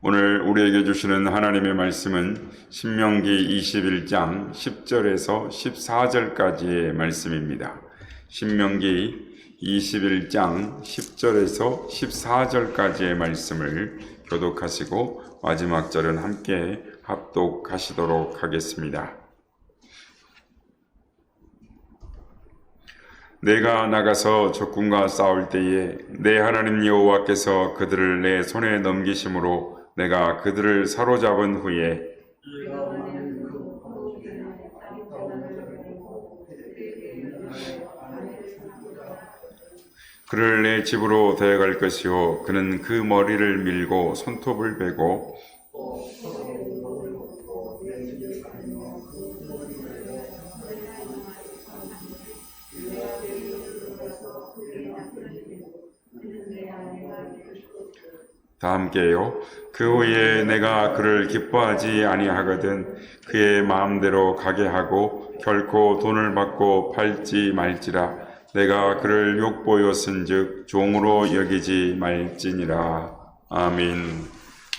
오늘 우리에게 주시는 하나님의 말씀은 신명기 21장 10절에서 14절까지의 말씀입니다. 신명기 21장 10절에서 14절까지의 말씀을 교독하시고 마지막 절은 함께 합독하시도록 하겠습니다. 내가 나가서 적군과 싸울 때에 내 하나님 여호와께서 그들을 내 손에 넘기심으로 내가 그들을 사로잡은 후에 그를 내 집으로 데려갈 것이요 그는 그 머리를 밀고 손톱을 베고 다 함께요. 그 후에 내가 그를 기뻐하지 아니하거든 그의 마음대로 가게 하고 결코 돈을 받고 팔지 말지라. 내가 그를 욕보였은즉 종으로 여기지 말지니라. 아멘.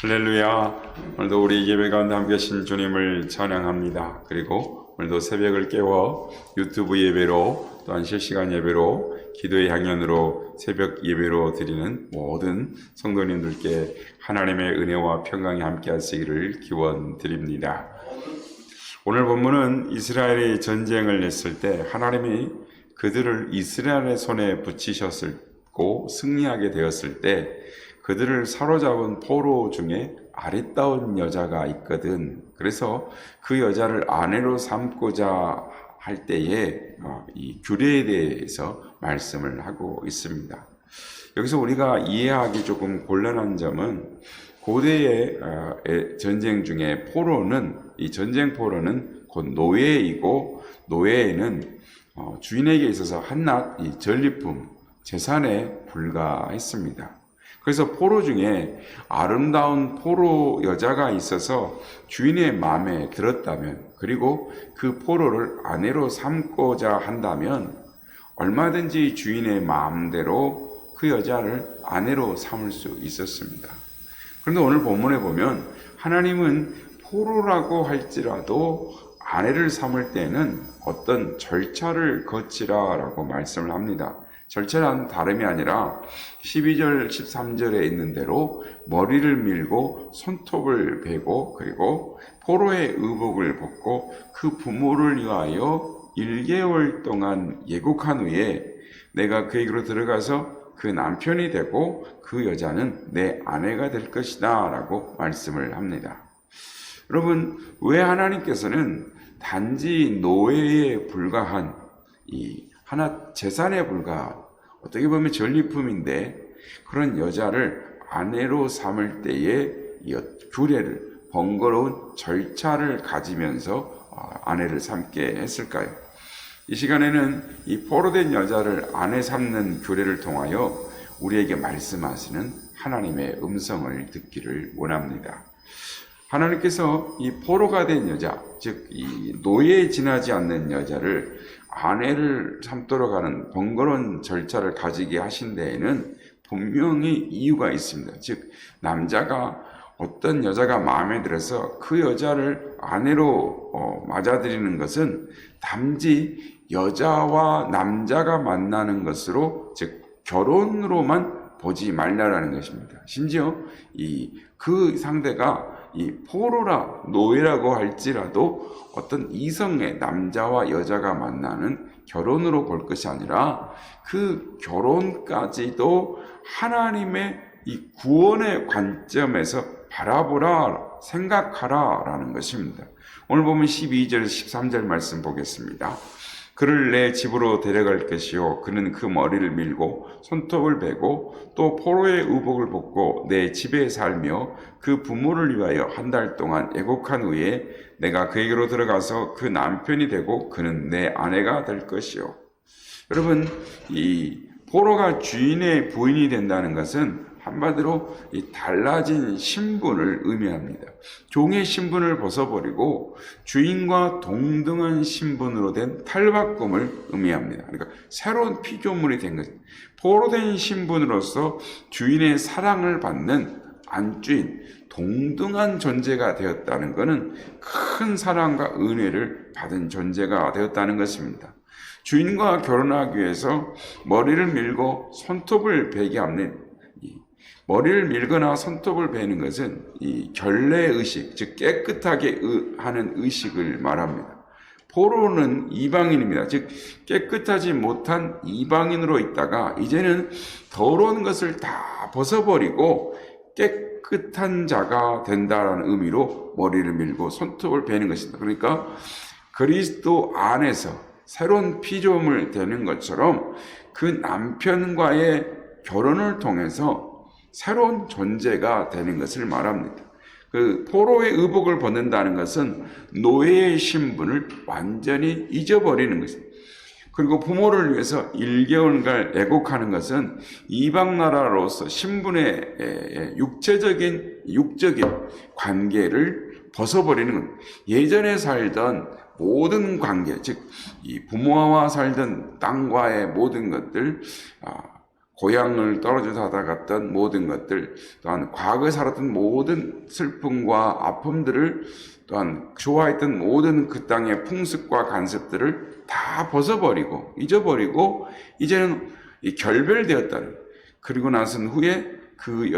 할렐루야. 오늘도 우리 예배 가운데 함께 하신 주님을 찬양합니다. 그리고 오늘도 새벽을 깨워 유튜브 예배로 또한 실시간 예배로 기도의 향연으로 새벽 예배로 드리는 모든 성도님들께 하나님의 은혜와 평강이 함께 하시기를 기원드립니다. 오늘 본문은 이스라엘이 전쟁을 했을 때 하나님이 그들을 이스라엘의 손에 붙이셨고 승리하게 되었을 때 그들을 사로잡은 포로 중에 아리따운 여자가 있거든. 그래서 그 여자를 아내로 삼고자 할 때에 이 규례에 대해서 말씀을 하고 있습니다. 여기서 우리가 이해하기 조금 곤란한 점은 고대의 전쟁 중에 포로는 이 전쟁 포로는 곧 노예이고 노예에는 주인에게 있어서 한낱 이 전리품 재산에 불과했습니다. 그래서 포로 중에 아름다운 포로 여자가 있어서 주인의 마음에 들었다면 그리고 그 포로를 아내로 삼고자 한다면 얼마든지 주인의 마음대로 그 여자를 아내로 삼을 수 있었습니다. 그런데 오늘 본문에 보면 하나님은 포로라고 할지라도 아내를 삼을 때는 어떤 절차를 거치라라고 말씀을 합니다. 절차는 다름이 아니라 12절 13절에 있는 대로 머리를 밀고 손톱을 베고 그리고 포로의 의복을 벗고 그 부모를 위하여 1개월 동안 예국한 후에 내가 그에게로 들어가서 그 남편이 되고 그 여자는 내 아내가 될 것이다 라고 말씀을 합니다. 여러분, 왜 하나님께서는 단지 노예에 불과한 이 하나 재산에 불과한 어떻게 보면 전리품인데 그런 여자를 아내로 삼을 때의 규례를 번거로운 절차를 가지면서 아내를 삼게 했을까요? 이 시간에는 이 포로된 여자를 아내 삼는 규례를 통하여 우리에게 말씀하시는 하나님의 음성을 듣기를 원합니다. 하나님께서 이 포로가 된 여자, 즉 이 노예에 지나지 않는 여자를 아내를 삼도록 하는 번거로운 절차를 가지게 하신 데에는 분명히 이유가 있습니다. 즉 남자가 어떤 여자가 마음에 들어서 그 여자를 아내로 맞아들이는 것은 단지 여자와 남자가 만나는 것으로 즉 결혼으로만 보지 말라라는 것입니다. 심지어 그 상대가 이 포로라 노예라고 할지라도 어떤 이성의 남자와 여자가 만나는 결혼으로 볼 것이 아니라 그 결혼까지도 하나님의 이 구원의 관점에서 바라보라 생각하라 라는 것입니다. 오늘 보면 12절 13절 말씀 보겠습니다. 그를 내 집으로 데려갈 것이요 그는 그 머리를 밀고 손톱을 베고 또 포로의 의복을 벗고 내 집에 살며 그 부모를 위하여 한 달 동안 애국한 후에 내가 그에게로 들어가서 그 남편이 되고 그는 내 아내가 될 것이요. 여러분, 이 포로가 주인의 부인이 된다는 것은 한마디로 이 달라진 신분을 의미합니다. 종의 신분을 벗어버리고 주인과 동등한 신분으로 된 탈바꿈을 의미합니다. 그러니까 새로운 피조물이 된 것. 포로된 신분으로서 주인의 사랑을 받는 안주인 동등한 존재가 되었다는 것은 큰 사랑과 은혜를 받은 존재가 되었다는 것입니다. 주인과 결혼하기 위해서 머리를 밀고 손톱을 베게 하는, 머리를 밀거나 손톱을 베는 것은 이 결례 의식, 즉 깨끗하게 하는 의식을 말합니다. 포로는 이방인입니다. 즉 깨끗하지 못한 이방인으로 있다가 이제는 더러운 것을 다 벗어버리고 깨끗한 자가 된다라는 의미로 머리를 밀고 손톱을 베는 것입니다. 그러니까 그리스도 안에서 새로운 피조물 되는 것처럼 그 남편과의 결혼을 통해서 새로운 존재가 되는 것을 말합니다. 그 포로의 의복을 벗는다는 것은 노예의 신분을 완전히 잊어버리는 것입니다. 그리고 부모를 위해서 1개월간 애곡하는 것은 이방 나라로서 신분의 육적인 관계를 벗어버리는 겁니다. 예전에 살던 모든 관계, 즉 이 부모와 살던 땅과의 모든 것들, 고향을 떨어져 살아갔던 모든 것들, 또한 과거에 살았던 모든 슬픔과 아픔들을, 또한 좋아했던 모든 그 땅의 풍습과 간섭들을 다 벗어버리고 잊어버리고 이제는 결별되었다는, 그리고 나선 후에 그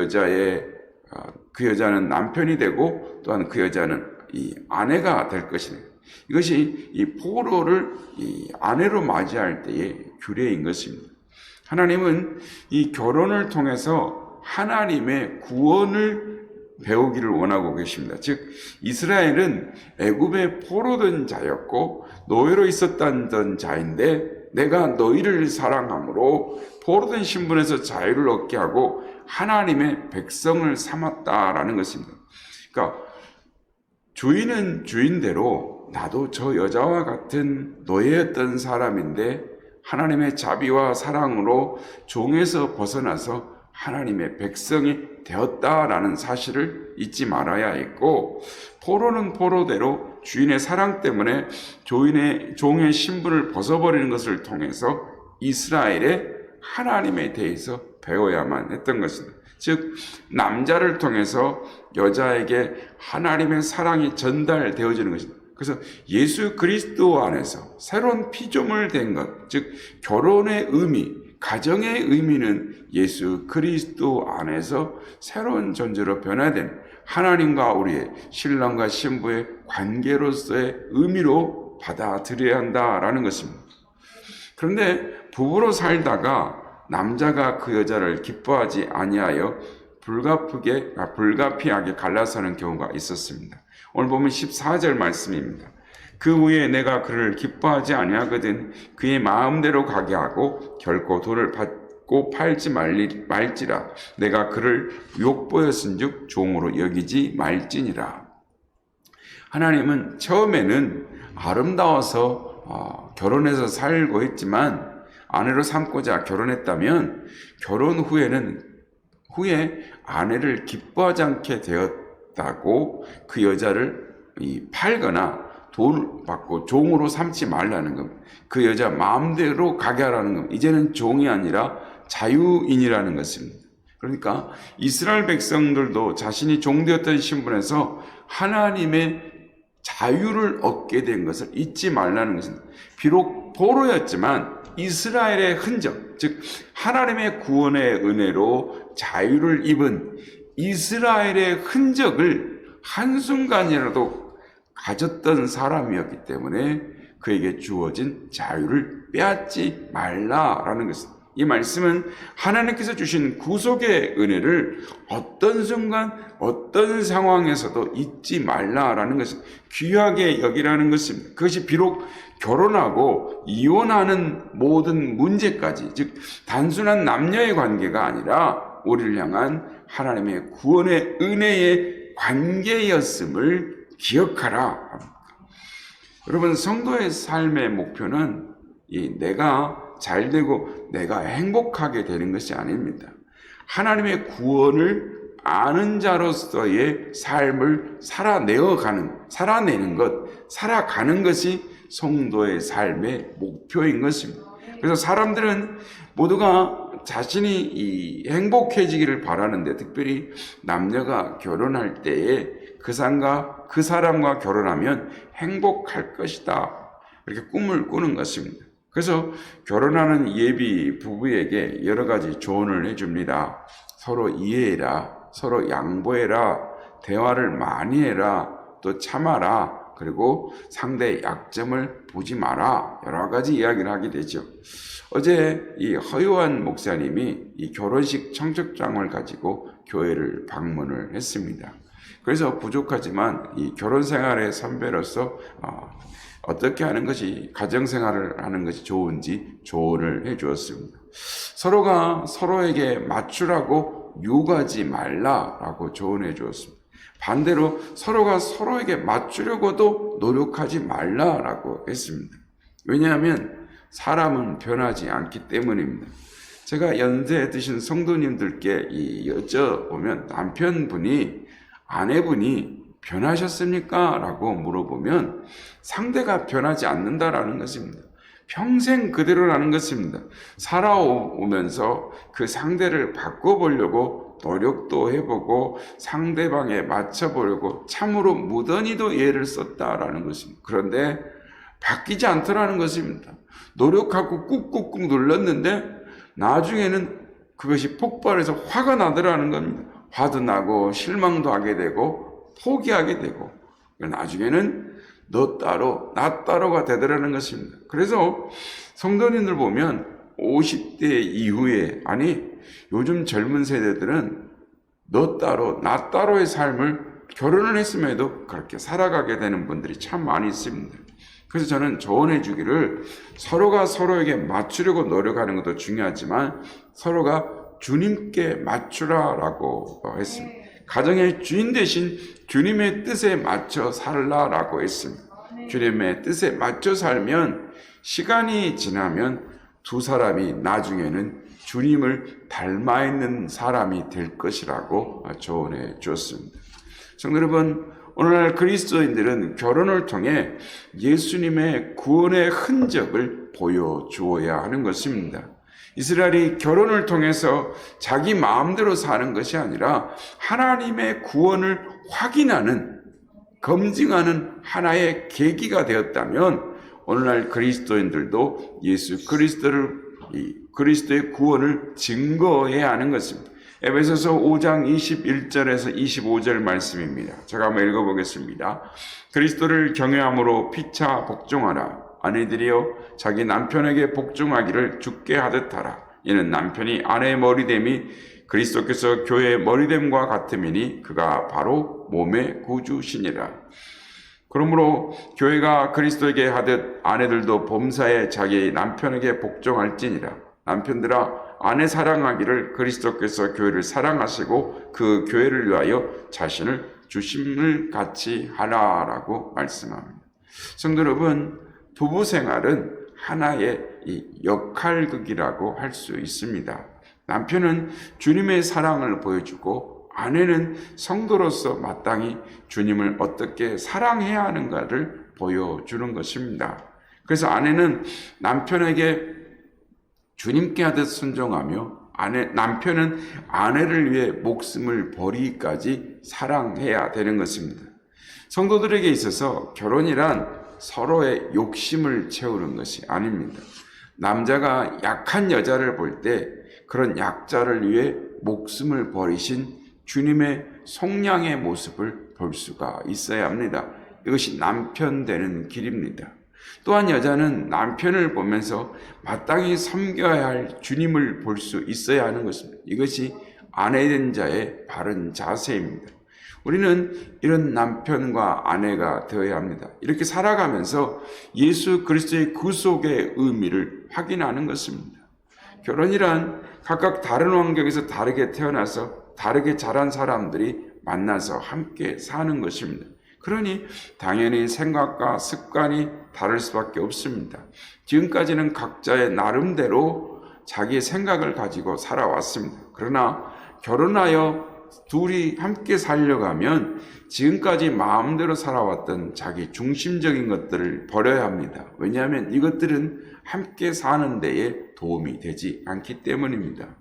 여자는 남편이 되고 또한 그 여자는 이 아내가 될 것입니다. 이것이 이 포로를 이 아내로 맞이할 때의 규례인 것입니다. 하나님은 이 결혼을 통해서 하나님의 구원을 배우기를 원하고 계십니다. 즉 이스라엘은 애굽의 포로된 자였고 노예로 있었던 자인데 내가 너희를 사랑함으로 포로된 신분에서 자유를 얻게 하고 하나님의 백성을 삼았다라는 것입니다. 그러니까 주인은 주인대로 나도 저 여자와 같은 노예였던 사람인데 하나님의 자비와 사랑으로 종에서 벗어나서 하나님의 백성이 되었다라는 사실을 잊지 말아야 했고, 포로는 포로대로 주인의 사랑 때문에 종의 신분을 벗어버리는 것을 통해서 이스라엘의 하나님에 대해서 배워야만 했던 것입니다. 즉 남자를 통해서 여자에게 하나님의 사랑이 전달되어지는 것입니다. 그래서 예수 그리스도 안에서 새로운 피조물 된 것, 즉 결혼의 의미, 가정의 의미는 예수 그리스도 안에서 새로운 존재로 변화된 하나님과 우리의 신랑과 신부의 관계로서의 의미로 받아들여야 한다라는 것입니다. 그런데 부부로 살다가 남자가 그 여자를 기뻐하지 아니하여 불가피하게 갈라서는 경우가 있었습니다. 오늘 보면 14절 말씀입니다. 그 후에 내가 그를 기뻐하지 아니하거든 그의 마음대로 가게 하고 결코 돈을 받고 팔지 말지라. 내가 그를 욕보였은즉 종으로 여기지 말지니라. 하나님은 처음에는 아름다워서 결혼해서 살고 했지만 아내로 삼고자 결혼했다면 결혼 후에 아내를 기뻐하지 않게 되었다고 그 여자를 팔거나 돈을 받고 종으로 삼지 말라는 겁니다. 그 여자 마음대로 가게 하라는 겁니다. 이제는 종이 아니라 자유인이라는 것입니다. 그러니까 이스라엘 백성들도 자신이 종되었던 신분에서 하나님의 자유를 얻게 된 것을 잊지 말라는 것입니다. 비록 포로였지만 이스라엘의 흔적, 즉 하나님의 구원의 은혜로 자유를 입은 이스라엘의 흔적을 한순간이라도 가졌던 사람이었기 때문에 그에게 주어진 자유를 빼앗지 말라라는 것입니다. 이 말씀은 하나님께서 주신 구속의 은혜를 어떤 순간 어떤 상황에서도 잊지 말라라는 것을 귀하게 여기라는 것입니다. 그것이 비록 결혼하고 이혼하는 모든 문제까지, 즉 단순한 남녀의 관계가 아니라 우리를 향한 하나님의 구원의 은혜의 관계였음을 기억하라. 여러분, 성도의 삶의 목표는 내가 잘되고 내가 행복하게 되는 것이 아닙니다. 하나님의 구원을 아는 자로서의 삶을 살아가는 것이 성도의 삶의 목표인 것입니다. 그래서 사람들은 모두가 자신이 이 행복해지기를 바라는데, 특별히 남녀가 결혼할 때에 그 사람과 결혼하면 행복할 것이다, 이렇게 꿈을 꾸는 것입니다. 그래서 결혼하는 예비 부부에게 여러 가지 조언을 해줍니다. 서로 이해해라, 서로 양보해라, 대화를 많이 해라, 또 참아라, 그리고 상대의 약점을 보지 마라, 여러 가지 이야기를 하게 되죠. 어제 이 허요한 목사님이 이 결혼식 청첩장을 가지고 교회를 방문을 했습니다. 그래서 부족하지만 이 결혼 생활의 선배로서 어떻게 하는 것이, 가정생활을 하는 것이 좋은지 조언을 해 주었습니다. 서로가 서로에게 맞추라고 요구하지 말라라고 조언해 주었습니다. 반대로 서로가 서로에게 맞추려고도 노력하지 말라라고 했습니다. 왜냐하면 사람은 변하지 않기 때문입니다. 제가 연세 드신 성도님들께 여쭤보면, 남편분이, 아내분이 변하셨습니까? 라고 물어보면 상대가 변하지 않는다라는 것입니다. 평생 그대로라는 것입니다. 살아오면서 그 상대를 바꿔보려고 노력도 해보고 상대방에 맞춰보려고 참으로 무던히도 애를 썼다라는 것입니다. 그런데 바뀌지 않더라는 것입니다. 노력하고 꾹꾹꾹 눌렀는데 나중에는 그것이 폭발해서 화가 나더라는 겁니다. 화도 나고 실망도 하게 되고 포기하게 되고, 나중에는 너 따로 나 따로가 되더라는 것입니다. 그래서 성도님들 보면 50대 이후에, 아니 요즘 젊은 세대들은 너 따로 나 따로의 삶을 결혼을 했음에도 그렇게 살아가게 되는 분들이 참 많이 있습니다. 그래서 저는 조언해 주기를, 서로가 서로에게 맞추려고 노력하는 것도 중요하지만 서로가 주님께 맞추라라고 했습니다. 가정의 주인 대신 주님의 뜻에 맞춰 살라라고 했습니다. 주님의 뜻에 맞춰 살면 시간이 지나면 두 사람이 나중에는 주님을 닮아 있는 사람이 될 것이라고 조언해 주었습니다. 성도 여러분, 오늘날 그리스도인들은 결혼을 통해 예수님의 구원의 흔적을 보여주어야 하는 것입니다. 이스라엘이 결혼을 통해서 자기 마음대로 사는 것이 아니라 하나님의 구원을 확인하는, 검증하는 하나의 계기가 되었다면, 오늘날 그리스도인들도 예수 그리스도의 구원을 증거해야 하는 것입니다. 에베소서 5장 21절에서 25절 말씀입니다. 제가 한번 읽어보겠습니다. 그리스도를 경외함으로 피차 복종하라. 아내들이여 자기 남편에게 복종하기를 주께 하듯 하라. 이는 남편이 아내의 머리됨이 그리스도께서 교회의 머리됨과 같음이니 그가 바로 몸의 구주시니라. 그러므로 교회가 그리스도에게 하듯 아내들도 범사에 자기 남편에게 복종할지니라. 남편들아, 아내 사랑하기를 그리스도께서 교회를 사랑하시고 그 교회를 위하여 자신을 주심을 같이 하라라고 말씀합니다. 성도 여러분, 부부 생활은 하나의 역할극이라고 할 수 있습니다. 남편은 주님의 사랑을 보여주고 아내는 성도로서 마땅히 주님을 어떻게 사랑해야 하는가를 보여주는 것입니다. 그래서 아내는 남편에게 주님께 하듯 순종하며 남편은 아내를 위해 목숨을 버리기까지 사랑해야 되는 것입니다. 성도들에게 있어서 결혼이란 서로의 욕심을 채우는 것이 아닙니다. 남자가 약한 여자를 볼 때 그런 약자를 위해 목숨을 버리신 주님의 속량의 모습을 볼 수가 있어야 합니다. 이것이 남편 되는 길입니다. 또한 여자는 남편을 보면서 마땅히 섬겨야 할 주님을 볼 수 있어야 하는 것입니다. 이것이 아내된 자의 바른 자세입니다. 우리는 이런 남편과 아내가 되어야 합니다. 이렇게 살아가면서 예수 그리스도의 구속의 의미를 확인하는 것입니다. 결혼이란 각각 다른 환경에서 다르게 태어나서 다르게 자란 사람들이 만나서 함께 사는 것입니다. 그러니 당연히 생각과 습관이 다를 수밖에 없습니다. 지금까지는 각자의 나름대로 자기의 생각을 가지고 살아왔습니다. 그러나 결혼하여 둘이 함께 살려고 하면 지금까지 마음대로 살아왔던 자기 중심적인 것들을 버려야 합니다. 왜냐하면 이것들은 함께 사는 데에 도움이 되지 않기 때문입니다.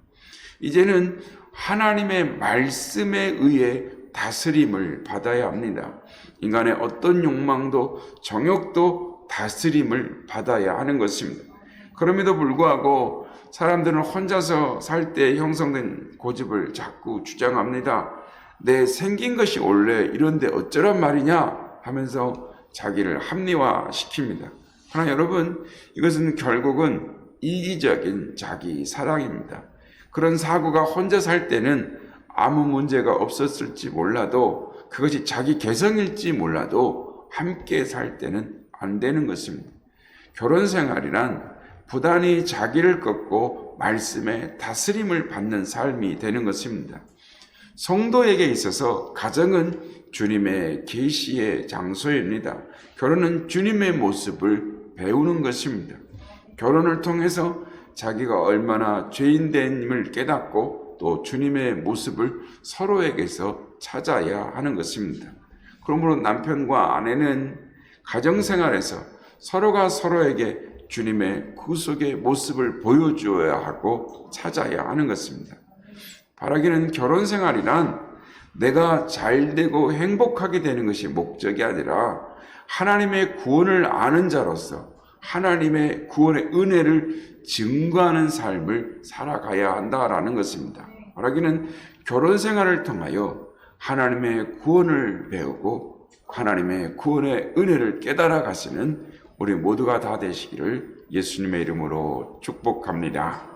이제는 하나님의 말씀에 의해 다스림을 받아야 합니다. 인간의 어떤 욕망도 정욕도 다스림을 받아야 하는 것입니다. 그럼에도 불구하고 사람들은 혼자서 살 때 형성된 고집을 자꾸 주장합니다. 내 생긴 것이 원래 이런데 어쩌란 말이냐 하면서 자기를 합리화시킵니다. 그러나 여러분, 이것은 결국은 이기적인 자기 사랑입니다. 그런 사고가 혼자 살 때는 아무 문제가 없었을지 몰라도, 그것이 자기 개성일지 몰라도 함께 살 때는 안 되는 것입니다. 결혼 생활이란 부단히 자기를 꺾고 말씀에 다스림을 받는 삶이 되는 것입니다. 성도에게 있어서 가정은 주님의 계시의 장소입니다. 결혼은 주님의 모습을 배우는 것입니다. 결혼을 통해서 자기가 얼마나 죄인됨을 깨닫고 또 주님의 모습을 서로에게서 찾아야 하는 것입니다. 그러므로 남편과 아내는 가정생활에서 서로가 서로에게 주님의 구속의 모습을 보여주어야 하고 찾아야 하는 것입니다. 바라기는 결혼생활이란 내가 잘되고 행복하게 되는 것이 목적이 아니라 하나님의 구원을 아는 자로서 하나님의 구원의 은혜를 증거하는 삶을 살아가야 한다라는 것입니다. 바라기는 결혼생활을 통하여 하나님의 구원을 배우고 하나님의 구원의 은혜를 깨달아 가시는 우리 모두가 다 되시기를 예수님의 이름으로 축복합니다.